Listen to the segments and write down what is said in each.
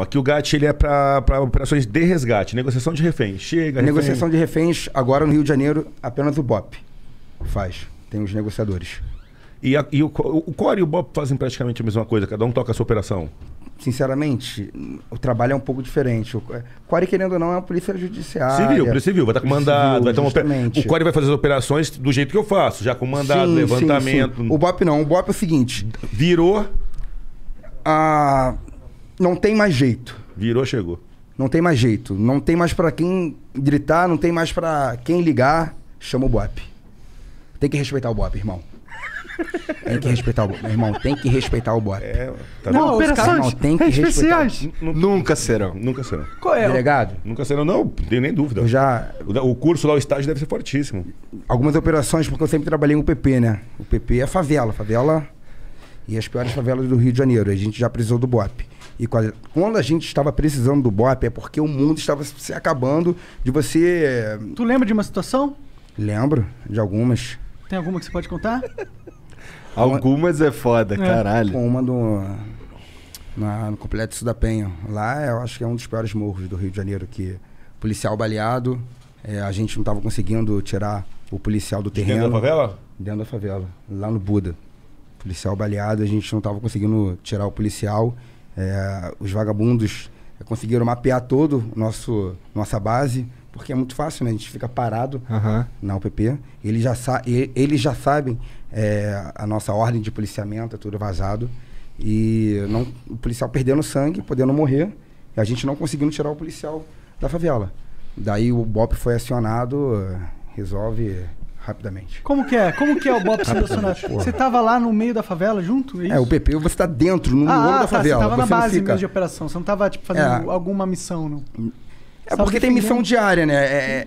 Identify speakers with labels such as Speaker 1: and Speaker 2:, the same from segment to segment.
Speaker 1: Aqui o GAT ele é para operações de resgate, negociação de refém. Chega,
Speaker 2: Negociação de reféns, agora no Rio de Janeiro, apenas o BOP faz. Tem os negociadores.
Speaker 1: E o Core e o BOP fazem praticamente a mesma coisa, cada um toca a sua operação.
Speaker 2: Sinceramente, o trabalho é um pouco diferente. O Core, querendo ou não, é uma polícia judiciária.
Speaker 1: Polícia civil, vai estar com mandado, vai ter o Core vai fazer as operações do jeito que eu faço, já com mandado, levantamento.
Speaker 2: Sim. O BOP não, o BOP é o seguinte...
Speaker 1: Virou...
Speaker 2: Não tem mais jeito.
Speaker 1: Virou, chegou.
Speaker 2: Não tem mais jeito. Não tem mais pra quem gritar, não tem mais pra quem ligar. Chama o BOP. Tem que respeitar o BOP, irmão. Tem que respeitar o BOP. Meu irmão, tem que respeitar o BOP.
Speaker 3: Não, operações
Speaker 2: tem que
Speaker 3: especiais.
Speaker 1: Nunca serão. Nunca serão.
Speaker 3: Qual é?
Speaker 2: Delegado?
Speaker 1: Nunca serão, não tenho nem dúvida. O curso lá, o estágio deve ser fortíssimo.
Speaker 2: Algumas operações, porque eu sempre trabalhei no PP, né? O PP é favela. Favela e as piores favelas do Rio de Janeiro. A gente já precisou do BOP. E quando a gente estava precisando do BOP é porque o mundo estava se acabando de você...
Speaker 3: Tu lembra de uma situação?
Speaker 2: Lembro de algumas.
Speaker 3: Tem alguma que você pode contar?
Speaker 4: Algumas é foda, caralho.
Speaker 2: Uma no Complexo da Penha. Lá eu acho que é um dos piores morros do Rio de Janeiro, que policial baleado, a gente não estava conseguindo tirar o policial do terreno.
Speaker 1: Dentro da favela?
Speaker 2: Dentro da favela, lá no Buda. Policial baleado, a gente não estava conseguindo tirar o policial. Os vagabundos conseguiram mapear todo nossa base, porque é muito fácil, né? A gente fica parado na UPP. Eles já sabem a nossa ordem de policiamento, é tudo vazado. E o policial perdendo sangue, podendo morrer, e a gente não conseguindo tirar o policial da favela. Daí o BOP foi acionado, resolve rapidamente.
Speaker 3: Como que é? Como que é o BOP sendo acionado? Você tava lá no meio da favela junto? É isso?
Speaker 2: O PP, você tá dentro, no miolo da favela.
Speaker 3: Você tava na base
Speaker 2: fica...
Speaker 3: mesmo de operação, você não tava tipo, fazendo alguma missão, não?
Speaker 2: Porque tem missão diária, né?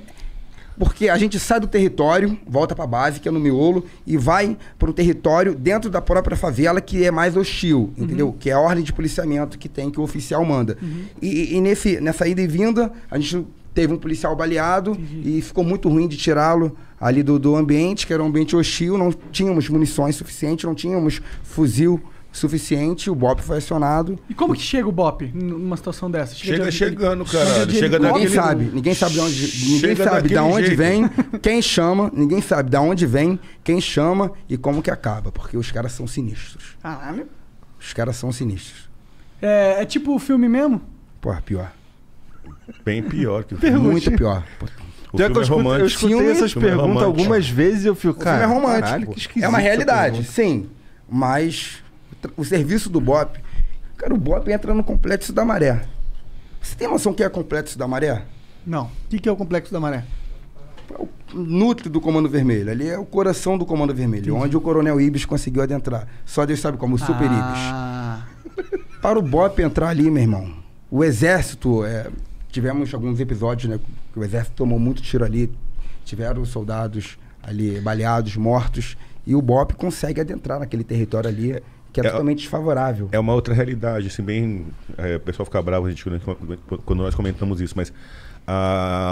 Speaker 2: Porque a gente sai do território, volta pra base, que é no miolo, e vai para um território dentro da própria favela que é mais hostil, entendeu? Que é a ordem de policiamento que o oficial manda. E nessa ida e vinda, a gente teve um policial baleado e ficou muito ruim de tirá-lo ali do ambiente, que era um ambiente hostil, não tínhamos munições suficientes, não tínhamos fuzil suficiente, o BOP foi acionado.
Speaker 3: E como que chega o BOP numa situação dessa?
Speaker 1: Chegando, cara.
Speaker 2: Ninguém sabe de onde vem, quem chama, ninguém sabe de onde vem, quem chama e como que acaba, porque os caras são sinistros.
Speaker 3: Caralho.
Speaker 2: Os caras são sinistros.
Speaker 3: É tipo o filme mesmo?
Speaker 2: Porra, pior.
Speaker 1: Bem pior que o filme.
Speaker 2: Muito pior.
Speaker 4: Eu escutei essas perguntas algumas vezes e eu fico, cara,
Speaker 2: o filme é romântico.
Speaker 4: Caralho, que esquisito.
Speaker 2: É uma realidade, sim. Mas o serviço do BOP... Cara, o BOP entra no Complexo da Maré. Você tem noção o que é o Complexo da Maré?
Speaker 3: Não. O que é o Complexo da Maré?
Speaker 2: É o núcleo do Comando Vermelho. Ali é o coração do Comando Vermelho. Onde o Coronel Ibis conseguiu adentrar. Só Deus sabe como, o Super Ibis. Para o BOP entrar ali, meu irmão, o Exército... Tivemos alguns episódios, né? Que o Exército tomou muito tiro ali. Tiveram soldados ali baleados, mortos. E o BOP consegue adentrar naquele território ali, que é totalmente desfavorável.
Speaker 1: É uma outra realidade, assim, bem... o pessoal fica bravo quando nós comentamos isso, mas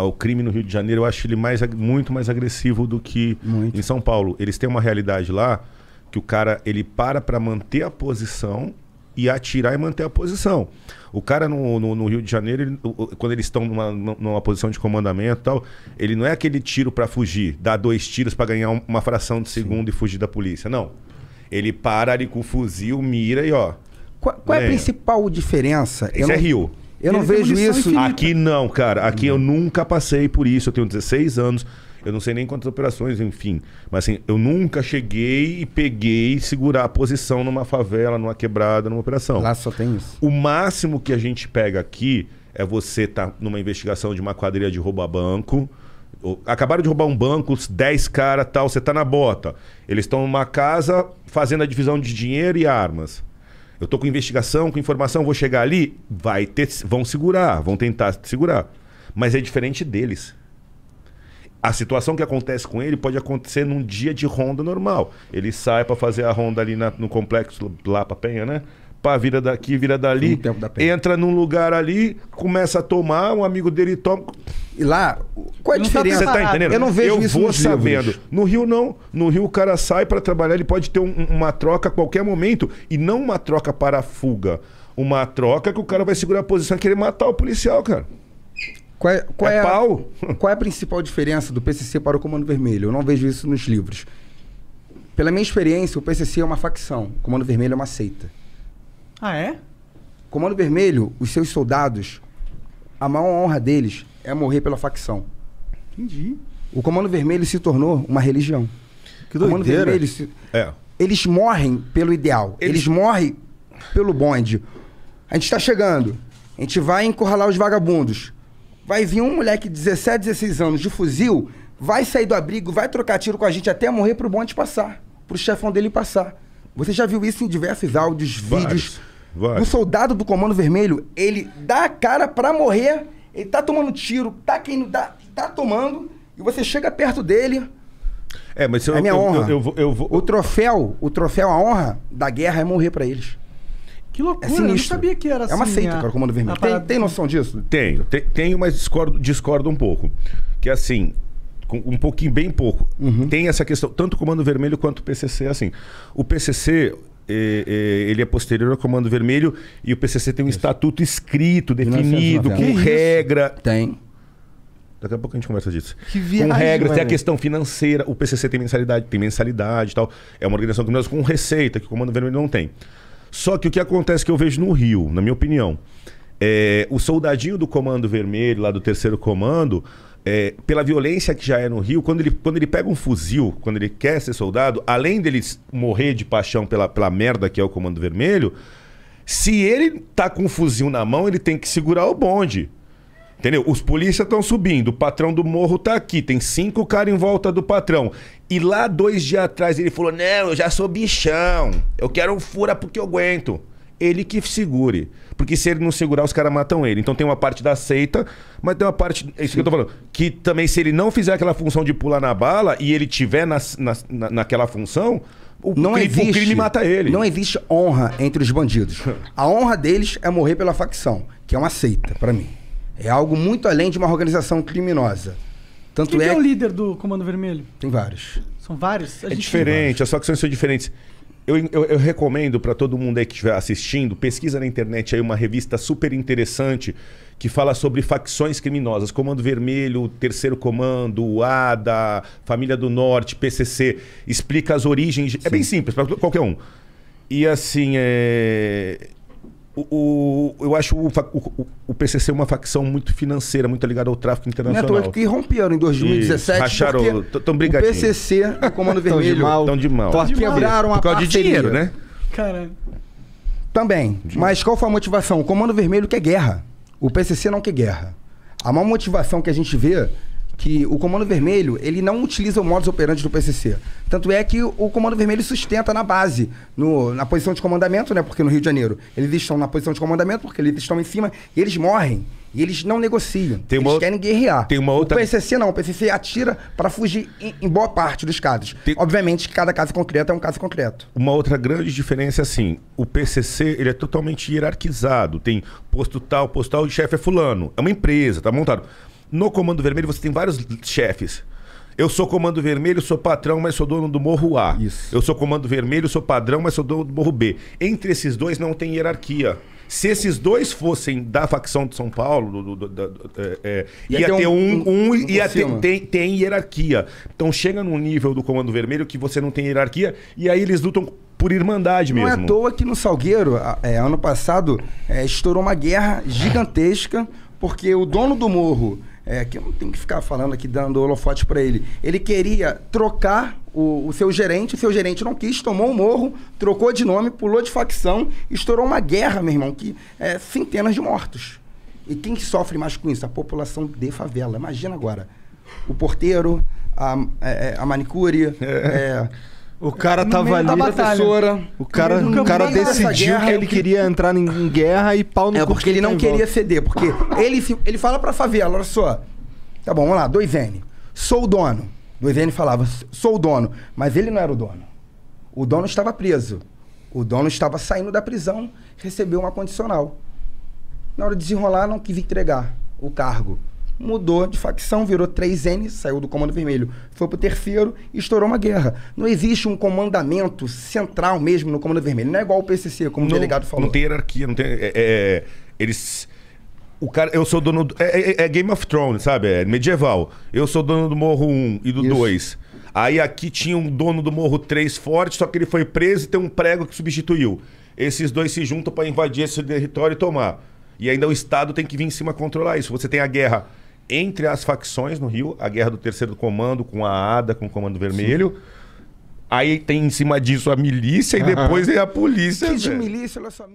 Speaker 1: o crime no Rio de Janeiro, eu acho ele muito mais agressivo do que em São Paulo. Eles têm uma realidade lá que o cara, ele para manter a posição e atirar e manter a posição. O cara no Rio de Janeiro, quando eles estão numa posição de comandamento e tal, ele não é aquele tiro para fugir, dá 2 tiros para ganhar uma fração de segundo e fugir da polícia. Não. Ele para ali com o fuzil, mira e ó.
Speaker 2: Qual é a principal diferença?
Speaker 1: Isso é Rio.
Speaker 2: Eu não vejo isso...
Speaker 3: Infinita.
Speaker 1: Aqui não, cara. Aqui eu nunca passei por isso. Eu tenho 16 anos. Eu não sei nem quantas operações, enfim. Mas assim, eu nunca cheguei e peguei segurar a posição numa favela, numa quebrada, numa operação.
Speaker 2: Lá só tem isso.
Speaker 1: O máximo que a gente pega aqui é você estar numa investigação de uma quadrilha de roubo a banco. Acabaram de roubar um banco, 10 caras, tal, você tá na bota. Eles estão numa casa fazendo a divisão de dinheiro e armas. Eu tô com investigação, com informação, vou chegar ali, vão segurar, vão tentar segurar. Mas é diferente deles. A situação que acontece com ele pode acontecer num dia de ronda normal. Ele sai para fazer a ronda ali no complexo lá pra Penha, né? Pá, vira daqui, vira dali, entra num lugar ali, começa a tomar, um amigo dele toma...
Speaker 2: E lá, qual é a diferença?
Speaker 1: Você tá entendendo?
Speaker 2: Eu não vejo isso
Speaker 1: vou
Speaker 2: nos
Speaker 1: sabendo.
Speaker 2: livros.
Speaker 1: No Rio não. No Rio o cara sai para trabalhar, ele pode ter uma troca a qualquer momento. E não uma troca para a fuga. uma troca que o cara vai segurar a posição e querer matar o policial, cara.
Speaker 2: Qual é a principal diferença do PCC para o Comando Vermelho? Eu não vejo isso nos livros. Pela minha experiência, o PCC é uma facção, o Comando Vermelho é uma seita.
Speaker 3: Ah, é?
Speaker 2: Comando Vermelho, os seus soldados, a maior honra deles é morrer pela facção.
Speaker 3: Entendi.
Speaker 2: O Comando Vermelho se tornou uma religião.
Speaker 4: Que doideira.
Speaker 2: Vermelho eles morrem pelo ideal. Eles morrem pelo bonde. A gente está chegando. A gente vai encurralar os vagabundos. Vai vir um moleque de 17, 16 anos de fuzil, vai sair do abrigo, vai trocar tiro com a gente até morrer pro bonde passar. Pro chefão dele passar. Você já viu isso em diversos áudios, vídeos. O soldado do Comando Vermelho, ele dá a cara pra morrer, ele tá tomando tiro, tá tomando, e você chega perto dele.
Speaker 1: Mas
Speaker 2: é minha honra. O troféu, a honra da guerra é morrer pra eles.
Speaker 3: Que loucura, eu não sabia que era assim.
Speaker 2: É uma seita, cara, o Comando Vermelho. Tem noção disso?
Speaker 1: Tenho, mas discordo um pouco. Que assim, um pouquinho, bem pouco. Tem essa questão, tanto o Comando Vermelho quanto o PCC, assim. O PCC, ele é posterior ao Comando Vermelho e o PCC tem um estatuto escrito, definido, com regra.
Speaker 2: Tem.
Speaker 1: Daqui a pouco a gente conversa disso.
Speaker 2: Que viagem,
Speaker 1: com regras, tem a questão financeira. O PCC tem mensalidade e tal. É uma organização criminosa com receita, que o Comando Vermelho não tem. Só que o que acontece que eu vejo no Rio, na minha opinião, o soldadinho do Comando Vermelho, lá do 3º Comando, pela violência que já é no Rio, quando ele pega um fuzil, quando ele quer ser soldado, além dele morrer de paixão pela merda que é o Comando Vermelho, se ele tá com um fuzil na mão, ele tem que segurar o bonde. Entendeu? Os polícias estão subindo, o patrão do morro tá aqui, tem 5 caras em volta do patrão. E lá 2 dias atrás ele falou, não, eu já sou bichão, eu quero um fura porque eu aguento. Ele que segure. Porque se ele não segurar, os caras matam ele. Então tem uma parte da seita, mas tem uma parte, é isso que eu tô falando, que também se ele não fizer aquela função de pular na bala e ele tiver naquela função, o crime mata ele.
Speaker 2: Não existe honra entre os bandidos. A honra deles é morrer pela facção, que é uma seita, pra mim. É algo muito além de uma organização criminosa.
Speaker 3: Quem é o líder do Comando Vermelho?
Speaker 2: Tem vários.
Speaker 3: São vários?
Speaker 1: É diferente, as facções são diferentes. Eu recomendo para todo mundo aí que estiver assistindo, pesquisa na internet aí uma revista super interessante que fala sobre facções criminosas. Comando Vermelho, 3º Comando, ADA, Família do Norte, PCC. Explica as origens. Sim. É bem simples para qualquer um. E assim, eu acho o PCC uma facção muito financeira, muito ligada ao tráfico internacional.
Speaker 2: Não é que romperam em 2017.
Speaker 1: Racharam, estão brigadinhos.
Speaker 2: O PCC e o Comando Vermelho
Speaker 1: estão de mal.
Speaker 2: Quebraram a
Speaker 1: por causa de dinheiro, né?
Speaker 3: Caralho.
Speaker 2: Também. Mas qual foi a motivação? O Comando Vermelho quer guerra. O PCC não quer guerra. A maior motivação que a gente vê que o Comando Vermelho, ele não utiliza o modus operandi do PCC. Tanto é que o Comando Vermelho sustenta na base, na posição de comandamento, né? Porque no Rio de Janeiro eles estão na posição de comandamento, porque eles estão em cima e eles morrem. E eles não negociam. Eles querem guerrear. O PCC não. O PCC atira para fugir em boa parte dos casos. Obviamente que cada caso concreto é um caso concreto.
Speaker 1: Uma outra grande diferença é assim, o PCC ele é totalmente hierarquizado. Tem posto tal, o chefe é fulano. É uma empresa, tá montado. No Comando Vermelho você tem vários chefes. Eu sou Comando Vermelho, sou patrão, mas sou dono do Morro A. Isso. Eu sou Comando Vermelho, sou padrão, mas sou dono do Morro B. Entre esses dois não tem hierarquia. Se esses dois fossem da facção de São Paulo, ia ter tem hierarquia. Então chega num nível do Comando Vermelho que você não tem hierarquia e aí eles lutam por irmandade mesmo.
Speaker 2: Não é à toa que no Salgueiro, ano passado, estourou uma guerra gigantesca porque o dono do morro, que eu não tenho que ficar falando aqui, dando holofote pra ele, ele queria trocar o seu gerente não quis, tomou o morro, trocou de nome, pulou de facção, estourou uma guerra, meu irmão, que centenas de mortos. E quem que sofre mais com isso? A população de favela. Imagina agora, o porteiro, a manicure,
Speaker 4: o cara tava ali,
Speaker 2: professora.
Speaker 4: O cara decidiu que ele queria entrar em guerra e pau no cu.
Speaker 2: Porque ele não queria ceder. Porque ele fala pra favela, olha só. Tá bom, vamos lá, 2N. Sou o dono. 2N falava, sou o dono. Mas ele não era o dono. O dono estava preso. O dono estava saindo da prisão, recebeu uma condicional. Na hora de desenrolar, não quis entregar o cargo. mudou de facção, virou 3N, saiu do Comando Vermelho, foi pro Terceiro e estourou uma guerra. Não existe um comandamento central mesmo no Comando Vermelho. Não é igual o PCC, como o delegado falou.
Speaker 1: Não tem hierarquia, não tem... eles... O cara, eu sou dono... É Game of Thrones, sabe? É medieval. Eu sou dono do Morro 1 e do 2. Aí aqui tinha um dono do Morro 3 forte, só que ele foi preso e tem um prego que substituiu. Esses dois se juntam para invadir esse território e tomar. E ainda o Estado tem que vir em cima controlar isso. Você tem a guerra entre as facções no Rio, a guerra do Terceiro Comando com a ADA, com o Comando Vermelho. Sim. Aí tem em cima disso a milícia e depois é a polícia.
Speaker 2: Que de milícia, olha só...